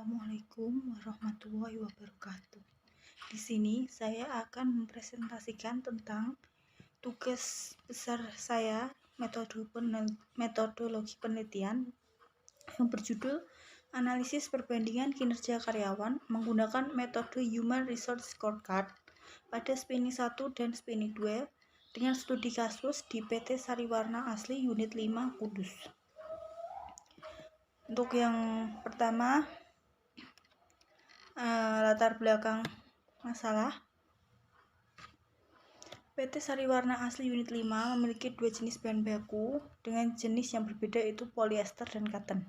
Assalamualaikum warahmatullahi wabarakatuh. Di sini saya akan mempresentasikan tentang tugas besar saya, metodologi penelitian yang berjudul Analisis Perbandingan Kinerja Karyawan menggunakan metode Human Resource Scorecard pada Spinning 1 dan Spinning 2 dengan studi kasus di PT Sariwarna Asli Unit 5 Kudus. Untuk yang pertama, latar belakang masalah. PT Sariwarna Asli Unit 5 memiliki dua jenis bahan baku dengan jenis yang berbeda, yaitu polyester dan cotton.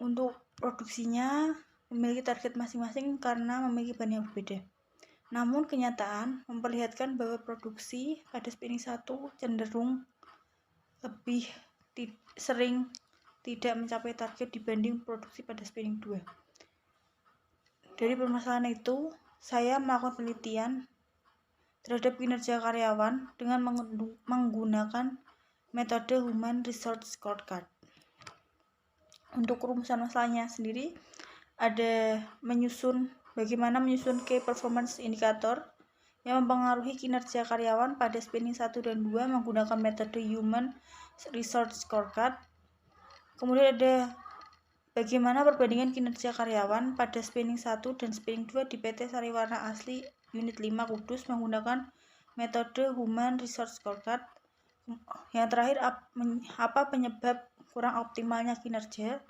Untuk produksinya memiliki target masing-masing karena memiliki bahan yang berbeda. Namun kenyataan memperlihatkan bahwa produksi pada Spinning 1 cenderung lebih sering tidak mencapai target dibanding produksi pada Spinning 2. Dari permasalahan itu, saya melakukan penelitian terhadap kinerja karyawan dengan menggunakan metode Human Resource Scorecard. Untuk rumusan masalahnya sendiri, ada bagaimana menyusun Key Performance Indicator yang mempengaruhi kinerja karyawan pada Spinning 1 dan 2 menggunakan metode Human Resource Scorecard. Kemudian ada bagaimana perbandingan kinerja karyawan pada Spinning 1 dan Spinning 2 di PT Sariwarna Asli Unit 5 Kudus menggunakan metode Human Resource Scorecard. Yang terakhir, apa penyebab kurang optimalnya kinerja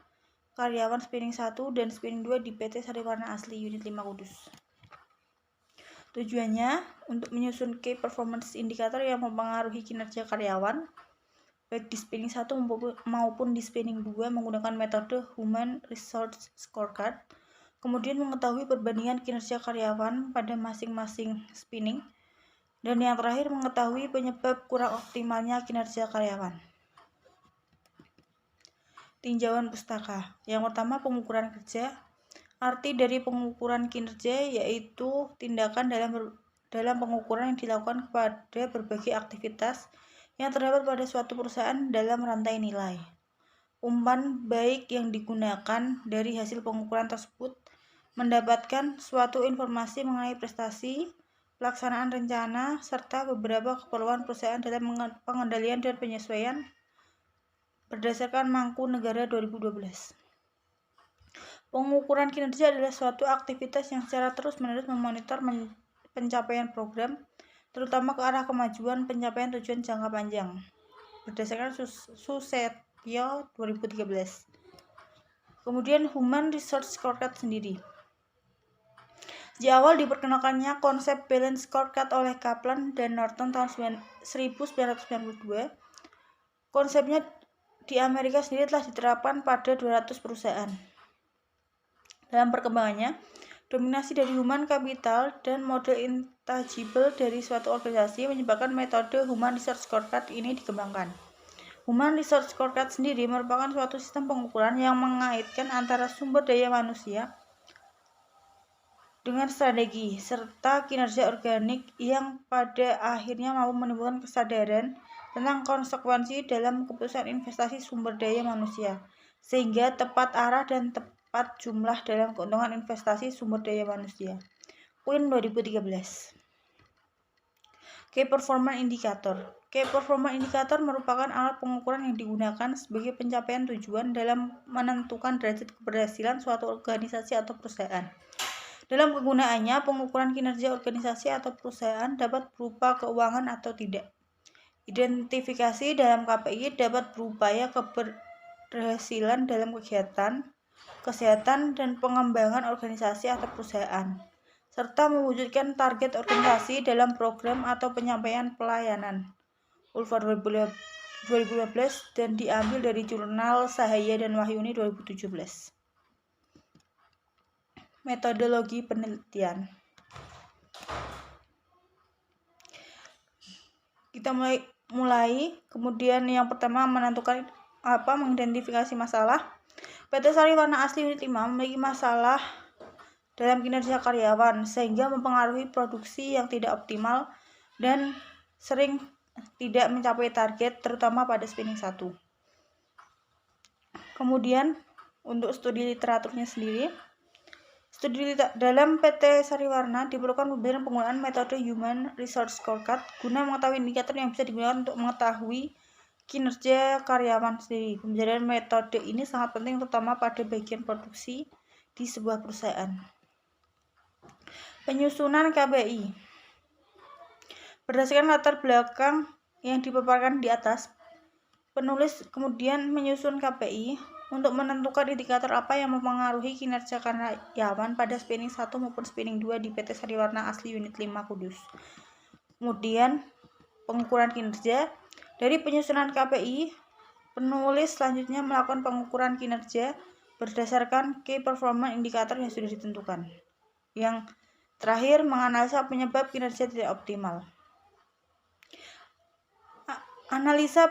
karyawan Spinning 1 dan Spinning 2 di PT Sariwarna Asli Unit 5 Kudus. Tujuannya untuk menyusun Key Performance Indicator yang mempengaruhi kinerja karyawan baik di Spinning 1 maupun di Spinning 2 menggunakan metode Human Resource Scorecard, kemudian mengetahui perbandingan kinerja karyawan pada masing-masing spinning, dan yang terakhir mengetahui penyebab kurang optimalnya kinerja karyawan. Tinjauan pustaka. Yang pertama, pengukuran kerja. Arti dari pengukuran kinerja yaitu tindakan dalam pengukuran yang dilakukan kepada berbagai aktivitas yang terdapat pada suatu perusahaan dalam rantai nilai. Umpan baik yang digunakan dari hasil pengukuran tersebut mendapatkan suatu informasi mengenai prestasi, pelaksanaan rencana, serta beberapa keperluan perusahaan dalam pengendalian dan penyesuaian berdasarkan Mangkunegara 2012. Pengukuran kinerja adalah suatu aktivitas yang secara terus-menerus memonitor pencapaian program, terutama ke arah kemajuan pencapaian tujuan jangka panjang, berdasarkan Susetio 2013. Kemudian Human Resource Scorecard sendiri. Di awal diperkenalkannya konsep Balance Scorecard oleh Kaplan dan Norton tahun 1992. Konsepnya di Amerika sendiri telah diterapkan pada 200 perusahaan. Dalam perkembangannya, dominasi dari human capital dan model intangible dari suatu organisasi menyebabkan metode Human Resource Scorecard ini dikembangkan. Human Resource Scorecard sendiri merupakan suatu sistem pengukuran yang mengaitkan antara sumber daya manusia dengan strategi serta kinerja organik yang pada akhirnya mampu menimbulkan kesadaran tentang konsekuensi dalam keputusan investasi sumber daya manusia, sehingga tepat arah dan tepat jumlah dalam keuntungan investasi sumber daya manusia. Quinn 2013. Key Performance Indicator. Key Performance Indicator merupakan alat pengukuran yang digunakan sebagai pencapaian tujuan dalam menentukan derajat keberhasilan suatu organisasi atau perusahaan. Dalam kegunaannya, pengukuran kinerja organisasi atau perusahaan dapat berupa keuangan atau tidak. Identifikasi dalam KPI dapat berupaya keberhasilan dalam kegiatan, kesehatan, dan pengembangan organisasi atau perusahaan, serta mewujudkan target organisasi dalam program atau penyampaian pelayanan. Ulfa 2015 dan diambil dari jurnal Sahaya dan Wahyuni 2017. Metodologi penelitian. Kita mulai. Kemudian yang pertama mengidentifikasi masalah. PT Sariwarna Asli Unit 5 memiliki masalah dalam kinerja karyawan sehingga mempengaruhi produksi yang tidak optimal dan sering tidak mencapai target, terutama pada Spinning 1. Kemudian untuk studi literaturnya sendiri. Dalam PT Sariwarna diperlukan penggunaan metode Human Resource Scorecard guna mengetahui indikator yang bisa digunakan untuk mengetahui kinerja karyawan sendiri. Pembelajaran metode ini sangat penting terutama pada bagian produksi di sebuah perusahaan. Penyusunan KPI. Berdasarkan latar belakang yang dipaparkan di atas, penulis kemudian menyusun KPI untuk menentukan indikator apa yang mempengaruhi kinerja karyawan pada spinning 1 maupun spinning 2 di PT Sariwarna Asli Unit 5 Kudus. Kemudian pengukuran kinerja. Dari penyusunan KPI, penulis selanjutnya melakukan pengukuran kinerja berdasarkan key performance indikator yang sudah ditentukan. Yang terakhir, menganalisa penyebab kinerja tidak optimal. Analisa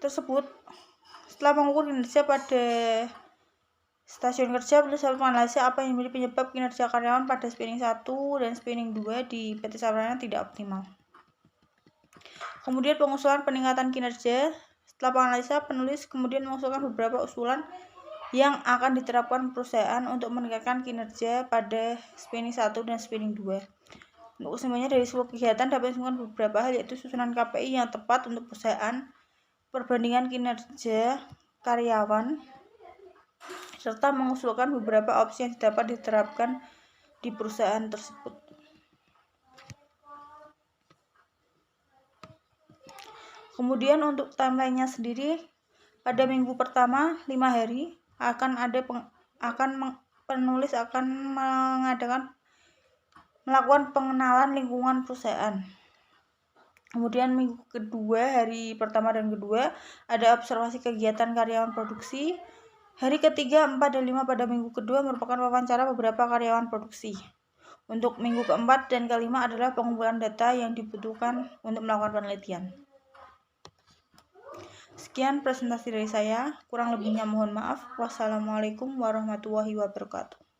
tersebut setelah mengukur kinerja pada stasiun kerja, penulis harus menganalisa apa yang menjadi penyebab kinerja karyawan pada spinning 1 dan spinning 2 di PT Sariwarna tidak optimal. Kemudian pengusulan peningkatan kinerja. Setelah penganalisa, penulis kemudian mengusulkan beberapa usulan yang akan diterapkan perusahaan untuk meningkatkan kinerja pada spinning 1 dan spinning 2. Untuk semuanya dari sebuah kegiatan dapat ditemukan beberapa hal, yaitu susunan KPI yang tepat untuk perusahaan, perbandingan kinerja karyawan, serta mengusulkan beberapa opsi yang dapat diterapkan di perusahaan tersebut. Kemudian untuk timeline-nya sendiri, pada minggu pertama 5 hari penulis akan melakukan pengenalan lingkungan perusahaan. Kemudian minggu kedua, hari pertama dan kedua, ada observasi kegiatan karyawan produksi. Hari ketiga, 4 dan 5 pada minggu kedua merupakan wawancara beberapa karyawan produksi. Untuk minggu keempat dan kelima adalah pengumpulan data yang dibutuhkan untuk melakukan penelitian. Sekian presentasi dari saya, kurang lebihnya mohon maaf. Wassalamualaikum warahmatullahi wabarakatuh.